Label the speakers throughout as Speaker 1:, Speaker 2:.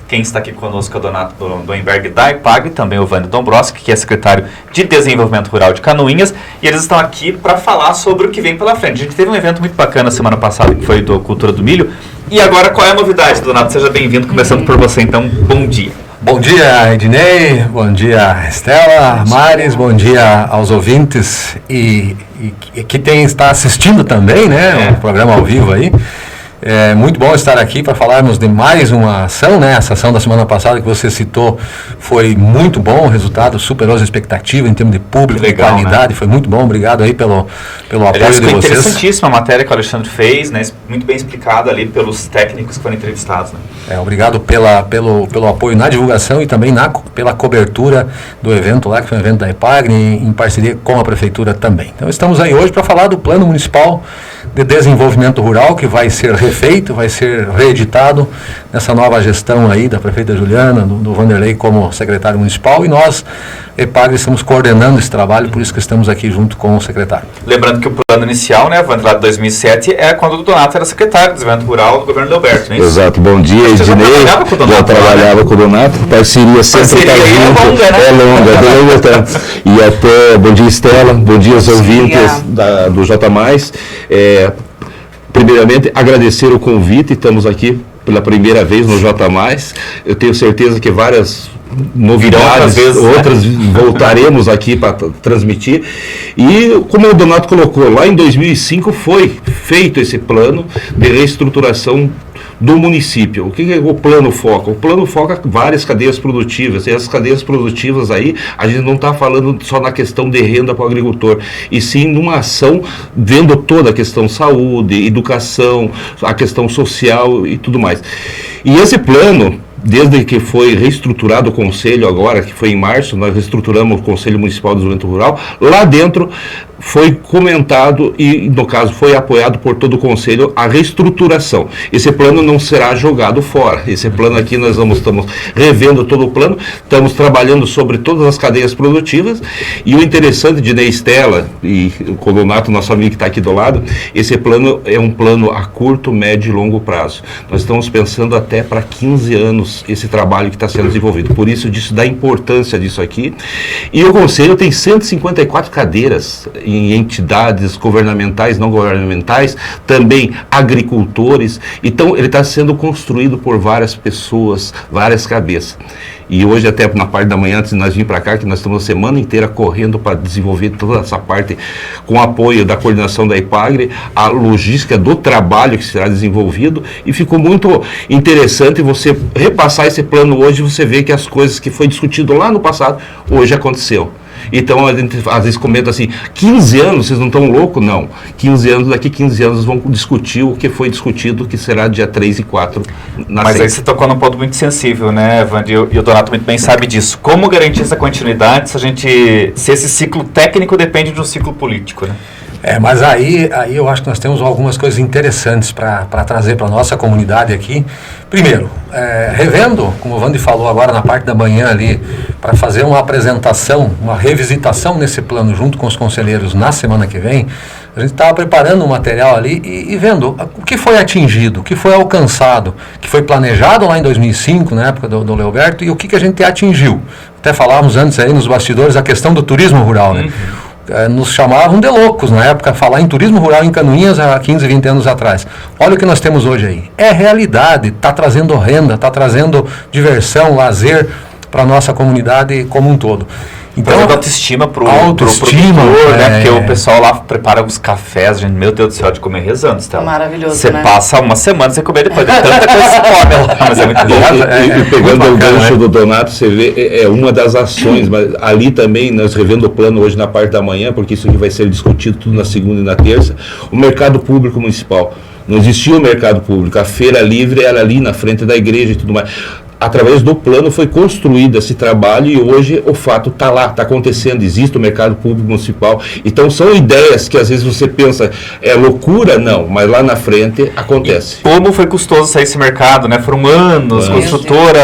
Speaker 1: Quem está aqui conosco é o Donato Doenberg da EPAGRE, também o Wander Dombrowski, que é secretário de Desenvolvimento Rural de Canoinhas, e eles estão aqui para falar sobre o que vem pela frente. A gente teve um evento muito bacana semana passada, que foi do Cultura do Milho, e agora qual é a novidade, Donato? Seja bem-vindo, começando por você, então, bom dia.
Speaker 2: Bom dia, Ednei, bom dia, Estela, Maris, bom dia aos ouvintes e que está assistindo também, né, o programa ao vivo aí. É muito bom estar aqui para falarmos de mais uma ação, né? Essa ação da semana passada que você citou foi muito bom, o resultado superou as expectativas em termos de público, legal, de qualidade, né? Foi muito bom, obrigado aí pelo apoio de vocês.
Speaker 1: Interessantíssima a matéria que o Alexandre fez, né? Muito bem explicada ali pelos técnicos que foram entrevistados, né?
Speaker 2: Obrigado pelo apoio na divulgação e também pela cobertura do evento lá, que foi um evento da EPAGRE, em parceria com a Prefeitura também. Então estamos aí hoje para falar do Plano Municipal de Desenvolvimento Rural, que vai ser refeito, vai ser reeditado nessa nova gestão aí da prefeita Juliana, do Vanderlei como secretário municipal, e nós, EPAGRE, estamos coordenando esse trabalho, por isso que estamos aqui junto com o secretário.
Speaker 1: Lembrando que o plano inicial, né, Wander, lá de 2007, é quando o Donato era secretário de Desenvolvimento Rural do governo Leoberto, não é isso?
Speaker 3: Exato, bom dia, Ednei, já trabalhava com o Donato, parceria sempre está junto,
Speaker 1: longa, né?
Speaker 3: É longa, e até, bom dia, Estela, bom dia aos ouvintes do J+. Primeiramente, agradecer o convite, estamos aqui pela primeira vez no J+, eu tenho certeza que várias novidades, outras voltaremos aqui para transmitir, e como o Donato colocou, lá em 2005 foi feito esse plano de reestruturação do município. O que é o plano foca? O plano foca várias cadeias produtivas, e as cadeias produtivas aí, a gente não está falando só na questão de renda para o agricultor, e sim numa ação vendo toda a questão saúde, educação, a questão social e tudo mais. E esse plano, desde que foi reestruturado o Conselho agora, que foi em março, nós reestruturamos o Conselho Municipal de Desenvolvimento Rural, lá dentro foi comentado e, no caso, foi apoiado por todo o Conselho a reestruturação. Esse plano não será jogado fora. Esse plano aqui nós estamos revendo todo o plano, estamos trabalhando sobre todas as cadeias produtivas, e o interessante de Ney Estela e o Donato, nosso amigo que está aqui do lado, esse plano é um plano a curto, médio e longo prazo. Nós estamos pensando até para 15 anos esse trabalho que está sendo desenvolvido. Por isso, da importância disso aqui. E o Conselho tem 154 cadeiras em entidades governamentais, não governamentais, também agricultores. Então, ele está sendo construído por várias pessoas, várias cabeças. E hoje, até na parte da manhã, antes de nós vir para cá, que nós estamos a semana inteira correndo para desenvolver toda essa parte com apoio da coordenação da EPAGRE, a logística do trabalho que será desenvolvido, e ficou muito interessante você repassar esse plano hoje, você vê que as coisas que foi discutido lá no passado, hoje aconteceu. Então, a gente às vezes comenta assim, 15 anos, vocês não estão loucos? Não. 15 anos, daqui 15 anos vão discutir o que foi discutido, que será dia 3 e 4 na
Speaker 1: Mas aí você tocou num ponto muito sensível, né, Wander? E o Donato muito bem sabe disso. Como garantir essa continuidade se esse ciclo técnico depende de um ciclo político, né?
Speaker 2: Mas aí eu acho que nós temos algumas coisas interessantes para trazer para a nossa comunidade aqui. Primeiro, revendo, como o Wander falou agora na parte da manhã ali, para fazer uma apresentação, uma revisitação nesse plano junto com os conselheiros na semana que vem, a gente estava preparando um material ali e vendo o que foi atingido, o que foi alcançado, o que foi planejado lá em 2005, na época do Leoberto, e o que a gente atingiu. Até falávamos antes aí nos bastidores a questão do turismo rural, né? Nos chamavam de loucos na época, falar em turismo rural em Canoinhas há 15, 20 anos atrás. Olha o que nós temos hoje aí. É realidade, está trazendo renda, está trazendo diversão, lazer para a nossa comunidade como um todo.
Speaker 1: Então, autoestima pro produtor, né? Porque o pessoal lá prepara os cafés, gente, meu Deus do céu, de comer rezando, Estela.
Speaker 4: Maravilhoso,
Speaker 1: Você passa uma semana sem comer depois de tanta coisa que você come lá, mas é muito bom.
Speaker 3: E pegando o gancho do Donato, você vê, é uma das ações, mas ali também, nós revendo o plano hoje na parte da manhã, porque isso aqui vai ser discutido tudo na segunda e na terça, o mercado público municipal. Não existia o mercado público, a feira livre era ali na frente da igreja e tudo mais. Através do plano foi construído esse trabalho, e hoje o fato está lá, está acontecendo, existe o mercado público municipal. Então são ideias que às vezes você pensa, é loucura? Não, mas lá na frente acontece.
Speaker 1: E como foi custoso sair esse mercado, né? Foram anos, construtora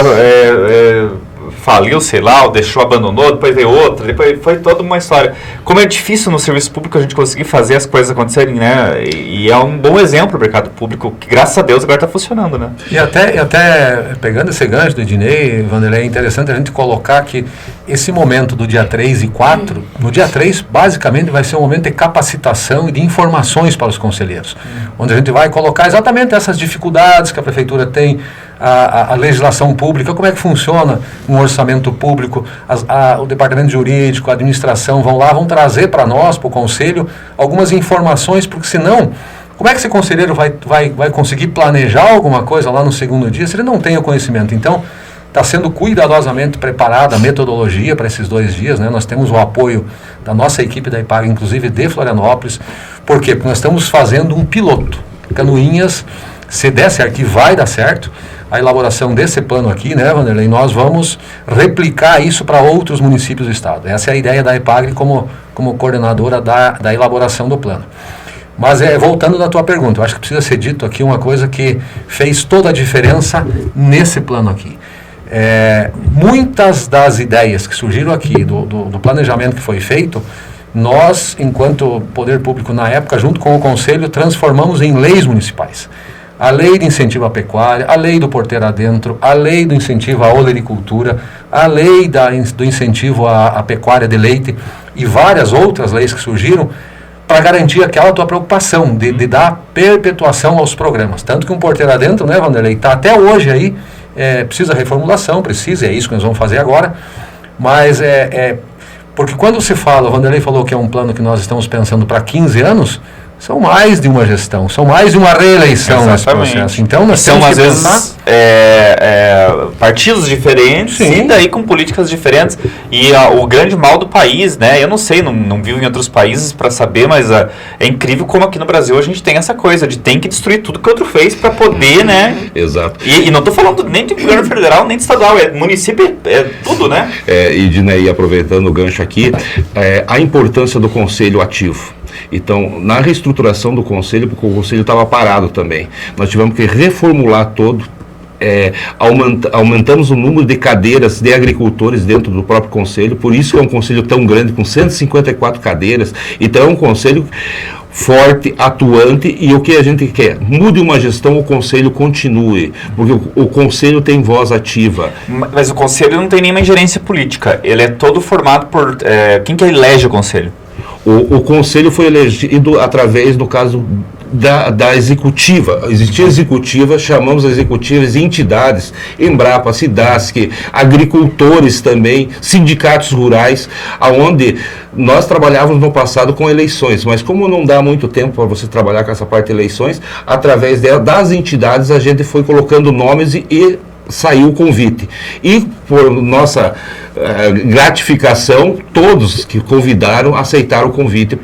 Speaker 1: faliu, sei lá, ou deixou, abandonou, depois veio outra, depois foi toda uma história. Como é difícil no serviço público a gente conseguir fazer as coisas acontecerem, né? E é um bom exemplo do mercado público, que graças a Deus agora está funcionando, né?
Speaker 2: E até pegando esse gancho do Ednei, Vanderlei, é interessante a gente colocar que esse momento do dia 3 e 4, no dia 3, basicamente vai ser um momento de capacitação e de informações para os conselheiros, onde a gente vai colocar exatamente essas dificuldades que a prefeitura tem, a legislação pública, como é que funciona um orçamento público, o departamento jurídico, a administração vão trazer para nós, para o conselho, algumas informações, porque senão, como é que esse conselheiro vai conseguir planejar alguma coisa lá no segundo dia se ele não tem o conhecimento? Então, está sendo cuidadosamente preparada a metodologia para esses 2 dias, né? Nós temos o apoio da nossa equipe da IPAG, inclusive de Florianópolis. Por quê? Porque nós estamos fazendo um piloto. Canoinhas, se der certo, e vai dar certo, a elaboração desse plano aqui, né, Vanderlei, nós vamos replicar isso para outros municípios do estado. Essa é a ideia da IPAG como coordenadora da elaboração do plano. Mas voltando na tua pergunta, eu acho que precisa ser dito aqui uma coisa que fez toda a diferença nesse plano aqui. Muitas das ideias que surgiram aqui, do planejamento que foi feito, nós, enquanto poder público na época, junto com o Conselho, transformamos em leis municipais. A lei de incentivo à pecuária, a lei do porteiro adentro, a lei do incentivo à olericultura, a lei do incentivo à pecuária de leite e várias outras leis que surgiram para garantir aquela tua preocupação de dar perpetuação aos programas. Tanto que um porteiro adentro, né, Vanderlei, está até hoje aí, precisa reformulação, é isso que nós vamos fazer agora, mas porque quando se fala, o Vanderlei falou que é um plano que nós estamos pensando para 15 anos, são mais de uma gestão, são mais de uma reeleição nesse processo. Então, nós
Speaker 1: são, às vezes, partidos diferentes, sim, e daí com políticas diferentes. E o grande mal do país, né? Eu não sei, não vivo em outros países para saber, mas é incrível como aqui no Brasil a gente tem essa coisa de tem que destruir tudo que o outro fez para poder, né?
Speaker 3: Exato.
Speaker 1: E não estou falando nem de governo federal, nem de estadual, município, tudo, né?
Speaker 3: E aproveitando o gancho aqui, a importância do conselho ativo. Então, na reestruturação do conselho, porque o conselho estava parado também, nós tivemos que reformular todo, aumentamos o número de cadeiras de agricultores dentro do próprio conselho, por isso que é um conselho tão grande, com 154 cadeiras, então é um conselho forte, atuante, e o que a gente quer? Mude uma gestão, o conselho continue, porque o conselho tem voz ativa.
Speaker 1: Mas o conselho não tem nenhuma ingerência política, ele é todo formado por... quem que elege o conselho?
Speaker 3: O conselho foi elegido através, no caso, da executiva. Existia executiva, chamamos as executivas de entidades, Embrapa, Cidasc, agricultores também, sindicatos rurais, aonde nós trabalhávamos no passado com eleições, mas como não dá muito tempo para você trabalhar com essa parte de eleições, através das entidades a gente foi colocando nomes e saiu o convite. E por nossa gratificação, todos que convidaram aceitaram o convite.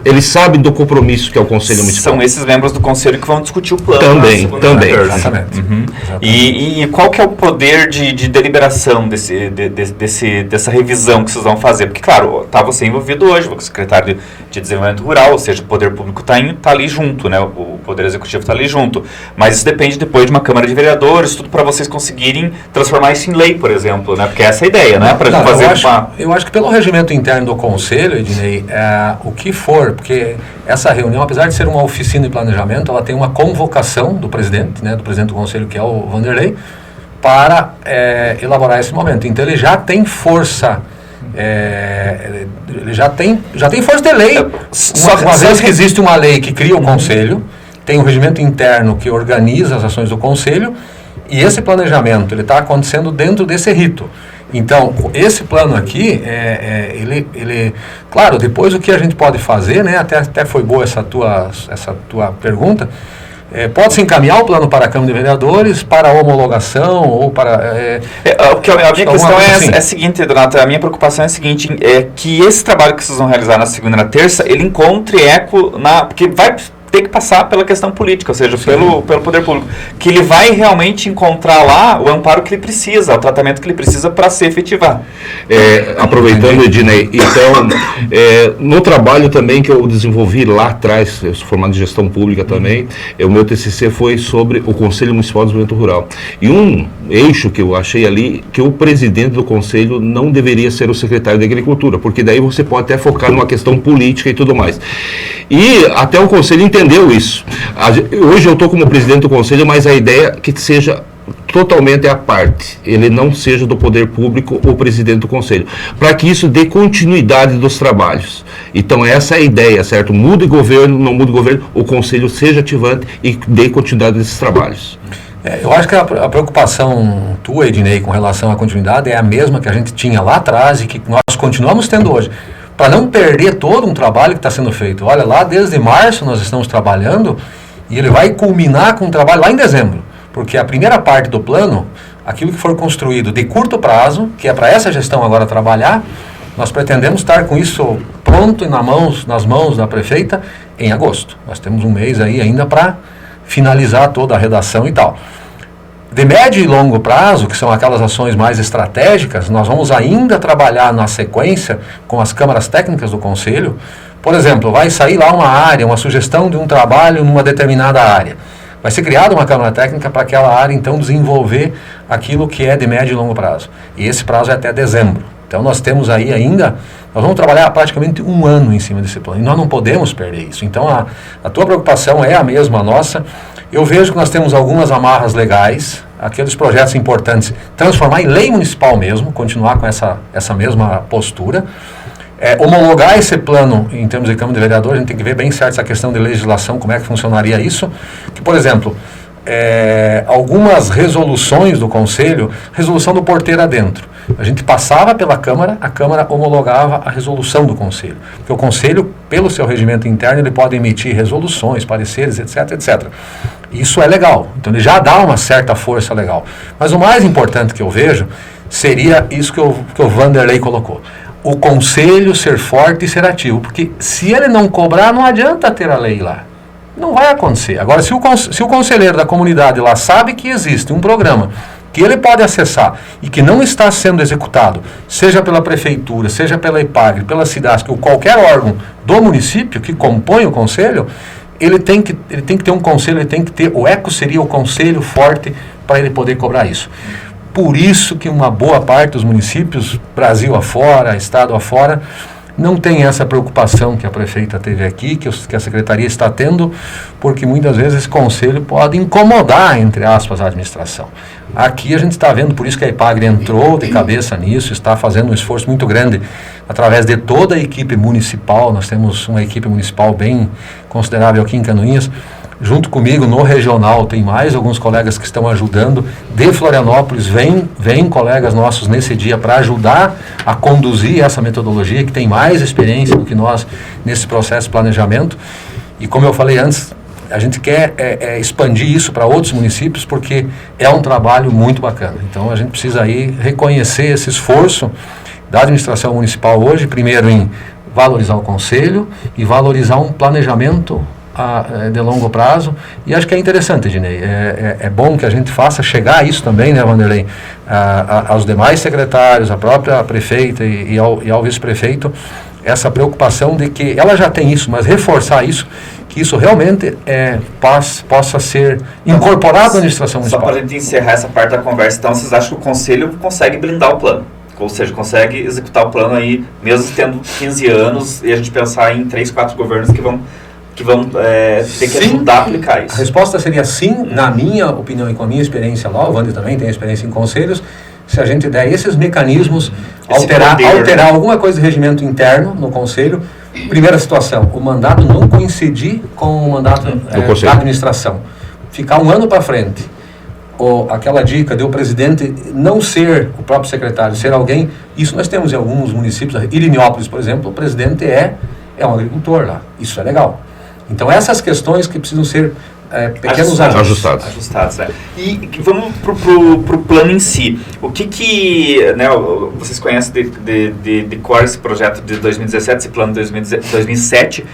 Speaker 3: Eles sabem do compromisso que é o Conselho Municipal.
Speaker 1: São esses membros do Conselho que vão discutir o plano.
Speaker 3: Também.
Speaker 2: Exatamente.
Speaker 1: Uhum. E qual que é o poder de deliberação dessa revisão que vocês vão fazer? Porque, claro, está você envolvido hoje, o secretário de Desenvolvimento Rural, ou seja, o poder público está ali junto, né? O poder executivo está ali junto. Mas isso depende depois de uma Câmara de Vereadores, tudo para vocês conseguirem transformar isso em lei, por exemplo, né? Porque essa é a ideia, né? Para fazer
Speaker 2: eu acho que pelo regimento interno do Conselho, Ednei, o que for, porque essa reunião, apesar de ser uma oficina de planejamento, ela tem uma convocação do presidente, né, do presidente do Conselho, que é o Vanderlei, para elaborar esse momento. Então ele já tem força, ele já tem força de lei. Uma vez que existe uma lei que cria o Conselho, tem um regimento interno que organiza as ações do Conselho, e esse planejamento ele está acontecendo dentro desse rito. Então, esse plano aqui, ele, claro, depois o que a gente pode fazer, né, até foi boa essa tua pergunta, pode-se encaminhar o plano para a Câmara de Vereadores, para homologação, ou para...
Speaker 1: a minha questão é a seguinte, Donato, a minha preocupação é a seguinte, que esse trabalho que vocês vão realizar na segunda e na terça, ele encontre eco porque vai ter que passar pela questão política, ou seja, pelo poder público, que ele vai realmente encontrar lá o amparo que ele precisa, o tratamento que ele precisa para se efetivar.
Speaker 3: Aproveitando, Ednei, então, no trabalho também que eu desenvolvi lá atrás, eu sou formado em gestão pública também, o meu TCC foi sobre o Conselho Municipal de Desenvolvimento Rural. E um eixo que eu achei ali, que o presidente do conselho não deveria ser o secretário de Agricultura, porque daí você pode até focar numa questão política e tudo mais. E até o conselho entendeu isso. Hoje eu estou como presidente do conselho, mas a ideia é que seja totalmente à parte, ele não seja do poder público o presidente do conselho, para que isso dê continuidade dos trabalhos. Então essa é a ideia, certo? Mude governo, não mude governo, o conselho seja ativante e dê continuidade desses trabalhos.
Speaker 2: Eu acho que a preocupação tua, Ednei, com relação à continuidade é a mesma que a gente tinha lá atrás e que nós continuamos tendo hoje, para não perder todo um trabalho que está sendo feito. Olha, lá desde março nós estamos trabalhando e ele vai culminar com um trabalho lá em dezembro. Porque a primeira parte do plano, aquilo que for construído de curto prazo, que é para essa gestão agora trabalhar, nós pretendemos estar com isso pronto e nas mãos da prefeita em agosto. Nós temos um mês aí ainda para finalizar toda a redação e tal. De médio e longo prazo, que são aquelas ações mais estratégicas, nós vamos ainda trabalhar na sequência com as câmaras técnicas do Conselho. Por exemplo, vai sair lá uma área, uma sugestão de um trabalho numa determinada área. Vai ser criada uma câmara técnica para aquela área, então, desenvolver aquilo que é de médio e longo prazo. E esse prazo é até dezembro. Então, nós temos aí ainda, nós vamos trabalhar praticamente um ano em cima desse plano. E nós não podemos perder isso. Então, a tua preocupação é a mesma nossa. Eu vejo que nós temos algumas amarras legais, aqueles projetos importantes, transformar em lei municipal mesmo, continuar com essa mesma postura. Homologar esse plano em termos de Câmara de Vereadores, a gente tem que ver bem certo essa questão de legislação, como é que funcionaria isso. Que, por exemplo, algumas resoluções do Conselho, resolução do porteiro adentro, a gente passava pela Câmara, a Câmara homologava a resolução do Conselho. Porque o Conselho, pelo seu regimento interno, ele pode emitir resoluções, pareceres, etc, etc. Isso é legal, então ele já dá uma certa força legal. Mas o mais importante que eu vejo seria isso que o Vanderlei colocou. O Conselho ser forte e ser ativo, porque se ele não cobrar, não adianta ter a lei lá. Não vai acontecer. Agora, se o conselheiro da comunidade lá sabe que existe um programa que ele pode acessar e que não está sendo executado, seja pela prefeitura, seja pela IPAGRE, pela SIDASC, ou qualquer órgão do município que compõe o conselho, ele tem que ter um conselho, o ECO seria o conselho forte para ele poder cobrar isso. Por isso que uma boa parte dos municípios, Brasil afora, estado afora, não tem essa preocupação que a prefeita teve aqui, que a secretaria está tendo, porque muitas vezes esse conselho pode incomodar, entre aspas, a administração. Aqui a gente está vendo, por isso que a IPAGRE entrou de cabeça nisso, está fazendo um esforço muito grande através de toda a equipe municipal. Nós temos uma equipe municipal bem considerável aqui em Canoinhas. Junto comigo no regional tem mais alguns colegas que estão ajudando. De Florianópolis vem colegas nossos nesse dia para ajudar a conduzir essa metodologia, que tem mais experiência do que nós nesse processo de planejamento. E como eu falei antes, a gente quer expandir isso para outros municípios, porque é um trabalho muito bacana. Então a gente precisa aí reconhecer esse esforço da administração municipal hoje, primeiro em valorizar o conselho e valorizar um planejamento de longo prazo. E acho que é interessante, Ednei, é bom que a gente faça chegar a isso também, né, Vanderlei, aos demais secretários, à própria prefeita e ao vice-prefeito, essa preocupação de que ela já tem isso, mas reforçar isso, que isso realmente possa ser incorporado à administração municipal.
Speaker 1: Só para a gente encerrar essa parte da conversa, então, vocês acham que o Conselho consegue blindar o plano? Ou seja, consegue executar o plano aí, mesmo tendo 15 anos, e a gente pensar em 3, 4 governos que vão ter que ajudar a aplicar isso?
Speaker 2: A resposta seria sim, na minha opinião e com a minha experiência lá, o Wander também tem experiência em conselhos, se a gente der esses mecanismos, alterar alguma coisa de regimento interno no conselho. Primeira situação, o mandato não coincidir com o mandato da administração. Ficar um ano para frente. Ou aquela dica de o presidente não ser o próprio secretário, ser alguém, isso nós temos em alguns municípios, Iliniópolis, por exemplo, o presidente é um agricultor lá, isso é legal. Então essas questões que precisam ser pequenos
Speaker 3: ajustados.
Speaker 1: E vamos para o plano em si. O que né, vocês conhecem de cor esse projeto de 2017, esse plano de 2007,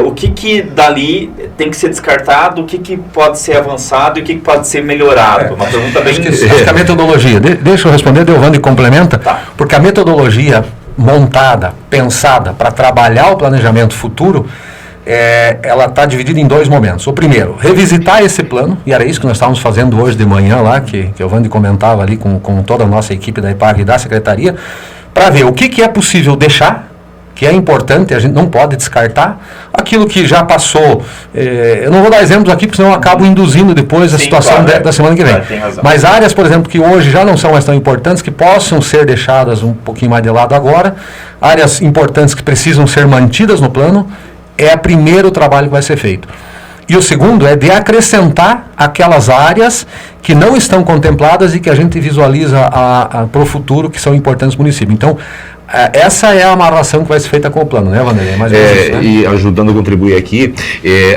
Speaker 1: o que dali tem que ser descartado, o que pode ser avançado e o que pode ser melhorado? Uma pergunta bem...
Speaker 2: Acho que a metodologia, deixa eu responder, Delvando, e complementa, porque a metodologia montada, pensada para trabalhar o planejamento futuro, ela está dividida em 2 momentos. O primeiro, revisitar esse plano, e era isso que nós estávamos fazendo hoje de manhã lá, que o Vande comentava ali com toda a nossa equipe da IPAG e da Secretaria, para ver o que é possível deixar, que é importante, a gente não pode descartar, aquilo que já passou, eu não vou dar exemplos aqui, porque senão eu acabo induzindo depois a situação da semana que vem. Mas áreas, por exemplo, que hoje já não são mais tão importantes, que possam ser deixadas um pouquinho mais de lado agora, áreas importantes que precisam ser mantidas no plano, é o primeiro trabalho que vai ser feito. E o segundo é de acrescentar aquelas áreas que não estão contempladas e que a gente visualiza para o futuro, que são importantes no município. Então, essa é a amarração que vai ser feita com o plano, né, Vanderlei? Mais ou menos isso, né?
Speaker 3: E ajudando a contribuir aqui,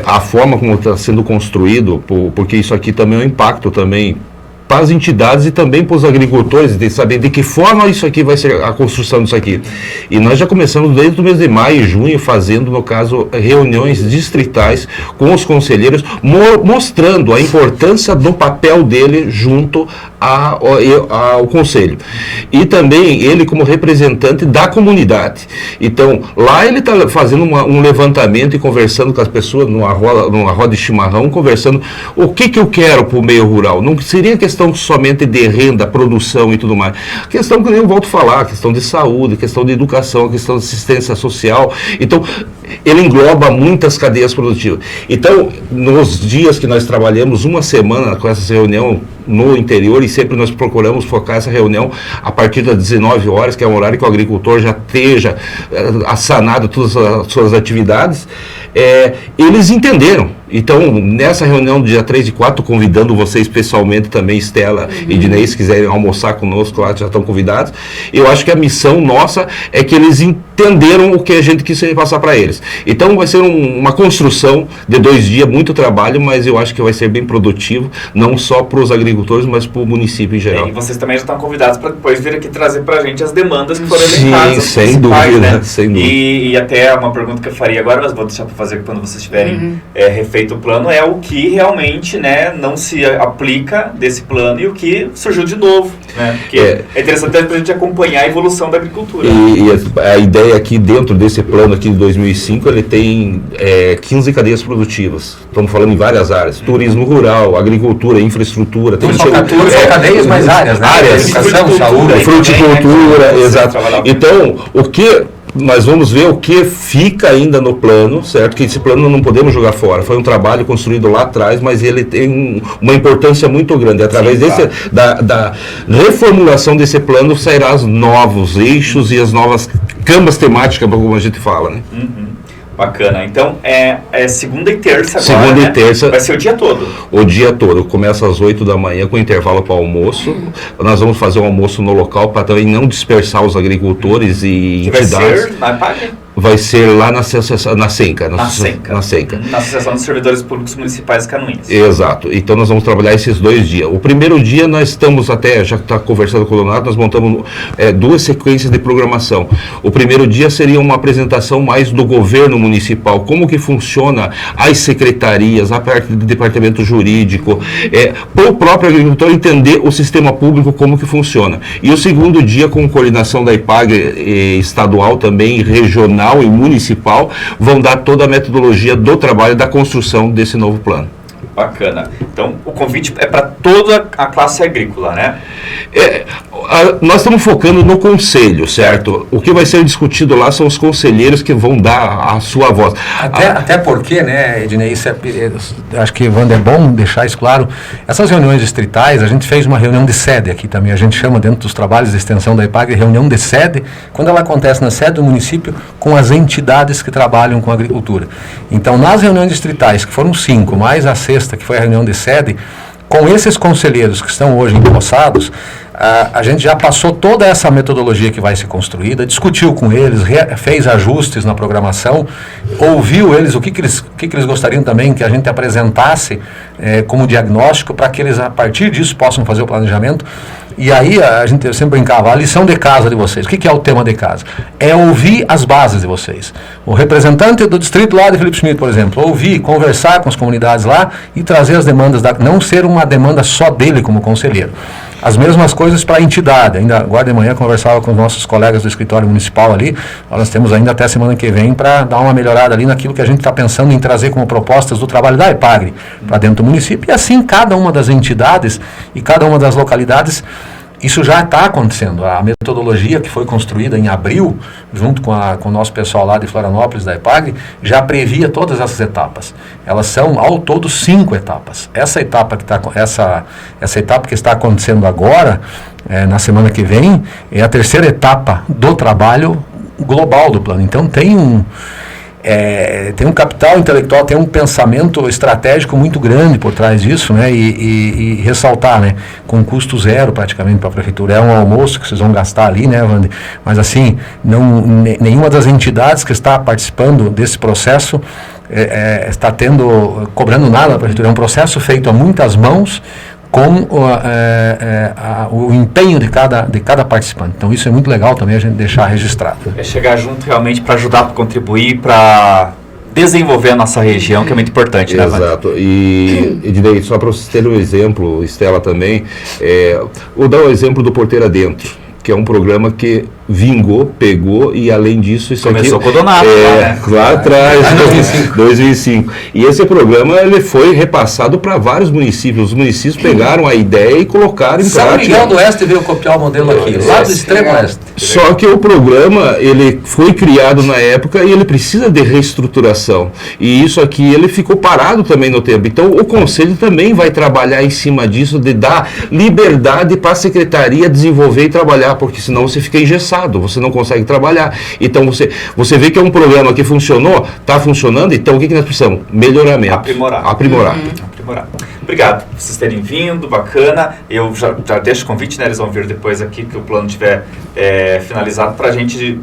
Speaker 3: a forma como está sendo construído, porque isso aqui também é um impacto também para as entidades e também para os agricultores, de saber de que forma isso aqui vai ser a construção disso aqui. E nós já começamos desde o mês de maio e junho fazendo, no caso, reuniões distritais com os conselheiros, mostrando a importância do papel dele junto ao conselho. E também ele como representante da comunidade. Então, lá ele está fazendo um levantamento e conversando com as pessoas numa roda de chimarrão, conversando o que eu quero para o meio rural. Não seria questão somente de renda, produção e tudo mais. Questão que eu volto a falar, questão de saúde, questão de educação, questão de assistência social. Então, ele engloba muitas cadeias produtivas. Então, nos dias que nós trabalhamos, uma semana com essa reunião no interior, e sempre nós procuramos focar essa reunião a partir das 19 horas, que é um horário que o agricultor já esteja assanado todas as suas atividades, eles entenderam. Então, nessa reunião do dia 3 e 4, convidando vocês pessoalmente também, Estela e Dinei, se quiserem almoçar conosco lá, já estão convidados. Eu acho que a missão nossa é que eles entenderam o que a gente quis passar para eles. Então, vai ser uma construção de 2 dias, muito trabalho, mas eu acho que vai ser bem produtivo, não só para os agricultores, mas para o município em geral.
Speaker 1: E vocês também já estão convidados para depois vir aqui trazer para a gente as demandas que foram elencadas.
Speaker 3: Sim, sem dúvida,
Speaker 1: né?
Speaker 3: Sem dúvida.
Speaker 1: E até uma pergunta que eu faria agora, mas vou deixar para fazer quando vocês tiverem refeito o plano, é o que realmente, né, não se aplica desse plano e o que surgiu de novo, né? Porque é interessante para a gente acompanhar a evolução da agricultura.
Speaker 3: E a ideia aqui dentro desse plano aqui de 2005, ele tem 15 cadeias produtivas. Estamos falando em várias áreas. Turismo rural, agricultura, infraestrutura. Tem
Speaker 2: cadeias, mais áreas, né?
Speaker 3: Áreas,
Speaker 2: educação, saúde,
Speaker 3: fruticultura, exato. Então, o que nós vamos ver o que fica ainda no plano, certo? Que esse plano não podemos jogar fora. Foi um trabalho construído lá atrás, mas ele tem uma importância muito grande. Através da reformulação desse plano sairá os novos eixos e as novas camas temáticas, como a gente fala, né?
Speaker 1: Bacana. Então, é segunda e terça agora,
Speaker 3: segunda e terça.
Speaker 1: Vai ser o dia todo?
Speaker 3: O dia todo. Começa às 8 da manhã com intervalo para almoço. Nós vamos fazer um almoço no local para também não dispersar os agricultores e entidades.
Speaker 1: Vai ser na IPAG?
Speaker 3: Vai ser lá na Senca.
Speaker 1: Na Associação dos Servidores Públicos Municipais de Canoinhas.
Speaker 3: Exato. Então nós vamos trabalhar esses 2 dias. O primeiro dia nós estamos até, já que está conversando com o Leonardo, nós montamos 2 sequências de programação. O primeiro dia seria uma apresentação mais do governo municipal, como que funciona as secretarias, a parte do departamento jurídico, para o próprio agricultor entender o sistema público, como que funciona. E o segundo dia, com coordenação da IPAG estadual também, regional e municipal, vão dar toda a metodologia do trabalho da construção desse novo plano.
Speaker 1: Bacana. Então, o convite é para toda a classe agrícola, né?
Speaker 3: Nós estamos focando no conselho, certo? O que vai ser discutido lá são os conselheiros que vão dar a sua voz.
Speaker 2: Até porque, né, Ednei, acho que, Wanda, é bom deixar isso claro. Essas reuniões distritais, a gente fez uma reunião de sede aqui também. A gente chama dentro dos trabalhos de extensão da IPAG de reunião de sede, quando ela acontece na sede do município com as entidades que trabalham com agricultura. Então, nas reuniões distritais, que foram 5, mais a sexta, que foi a reunião de sede, com esses conselheiros que estão hoje empossados, a gente já passou toda essa metodologia que vai ser construída, discutiu com eles, fez ajustes na programação, ouviu eles o que eles gostariam também que a gente apresentasse como diagnóstico, para que eles, a partir disso, possam fazer o planejamento. E aí, eu sempre brincava, a lição de casa de vocês, o que é o tema de casa? É ouvir as bases de vocês. O representante do distrito lá de Felipe Schmidt, por exemplo, ouvir, conversar com as comunidades lá e trazer as demandas, não ser uma demanda só dele como conselheiro. As mesmas coisas para a entidade. Ainda agora de manhã conversava com os nossos colegas do escritório municipal ali, nós temos ainda até semana que vem para dar uma melhorada ali naquilo que a gente está pensando em trazer como propostas do trabalho da EPAGRE para dentro do município, e assim cada uma das entidades e cada uma das localidades. Isso já está acontecendo. A metodologia que foi construída em abril, junto com o nosso pessoal lá de Florianópolis, da EPAGRE, já previa todas essas etapas. Elas são, ao todo, 5 etapas. Essa etapa que está acontecendo agora, na semana que vem, é a terceira etapa do trabalho global do plano. Então, tem um capital intelectual, tem um pensamento estratégico muito grande por trás disso, né? E ressaltar, né? Com custo zero praticamente para a prefeitura. É um almoço que vocês vão gastar ali, né, Wander? Mas assim, nenhuma das entidades que está participando desse processo está cobrando nada da prefeitura. É um processo feito a muitas mãos, com o empenho de cada participante. Então isso é muito legal também a gente deixar registrado.
Speaker 1: É chegar junto realmente para ajudar, para contribuir, para desenvolver a nossa região, que é muito importante, né,
Speaker 3: Exato. E Ednei, só para vocês terem um exemplo, Estela também, vou dar um exemplo do Porteira Dentro, que é um programa que vingou, pegou, e além disso, isso
Speaker 1: começou
Speaker 3: aqui...
Speaker 1: com o Donato, né?
Speaker 3: Lá atrás, 2005. E esse programa, ele foi repassado para vários municípios. Os municípios pegaram a ideia e colocaram em prática.
Speaker 2: São Miguel do Oeste veio copiar o modelo aqui, lá do extremo oeste.
Speaker 3: Só que o programa, ele foi criado na época e ele precisa de reestruturação. E isso aqui, ele ficou parado também no tempo. Então, o Conselho também vai trabalhar em cima disso, de dar liberdade para a Secretaria desenvolver e trabalhar, porque senão você fica engessado. Você não consegue trabalhar. Então você vê que é um programa que funcionou, está funcionando, então o que nós precisamos? Melhoramento. Aprimorar.
Speaker 1: Obrigado por vocês terem vindo, bacana. Eu já deixo o convite, né? Eles vão vir depois aqui, que o plano estiver finalizado, para a gente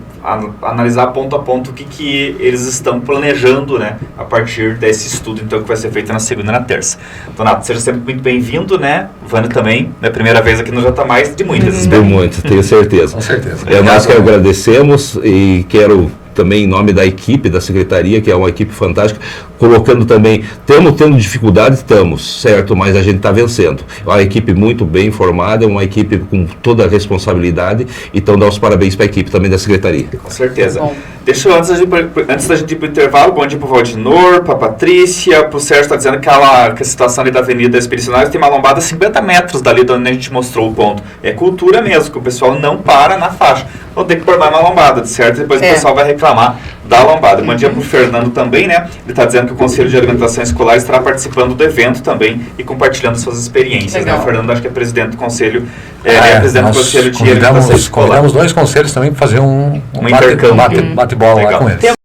Speaker 1: analisar ponto a ponto o que eles estão planejando, né? A partir desse estudo, então, que vai ser feito na segunda e na terça. Donato, seja sempre muito bem-vindo, né? Vânia também, é a primeira vez aqui no J+, de muitas.
Speaker 3: De muitas, tenho certeza.
Speaker 2: Com certeza.
Speaker 3: Nós que agradecemos e quero também em nome da equipe da Secretaria, que é uma equipe fantástica, colocando também, estamos tendo dificuldades, certo, mas a gente está vencendo. É uma equipe muito bem formada, uma equipe com toda a responsabilidade, então dá os parabéns para a equipe também da Secretaria.
Speaker 1: Com certeza. Deixa eu, antes da gente ir para o intervalo, bom dia para o Valdinor, para a Patrícia, para o Sérgio está dizendo que a situação ali da Avenida Expedicionários tem uma lombada a 50 metros dali de onde a gente mostrou o ponto. É cultura mesmo, que o pessoal não para na faixa. Vão ter que pôr mais uma lombada, certo? Depois o pessoal vai reclamar da lombada. Bom dia para o Fernando também, né? Ele está dizendo que o Conselho de Alimentação Escolar estará participando do evento também e compartilhando suas experiências. Né? O Fernando, acho que é presidente do Conselho, presidente do Conselho de Alimentação Escolar.
Speaker 2: Convidamos 2 conselhos também para fazer um
Speaker 1: intercâmbio.
Speaker 2: bate-bola lá com eles.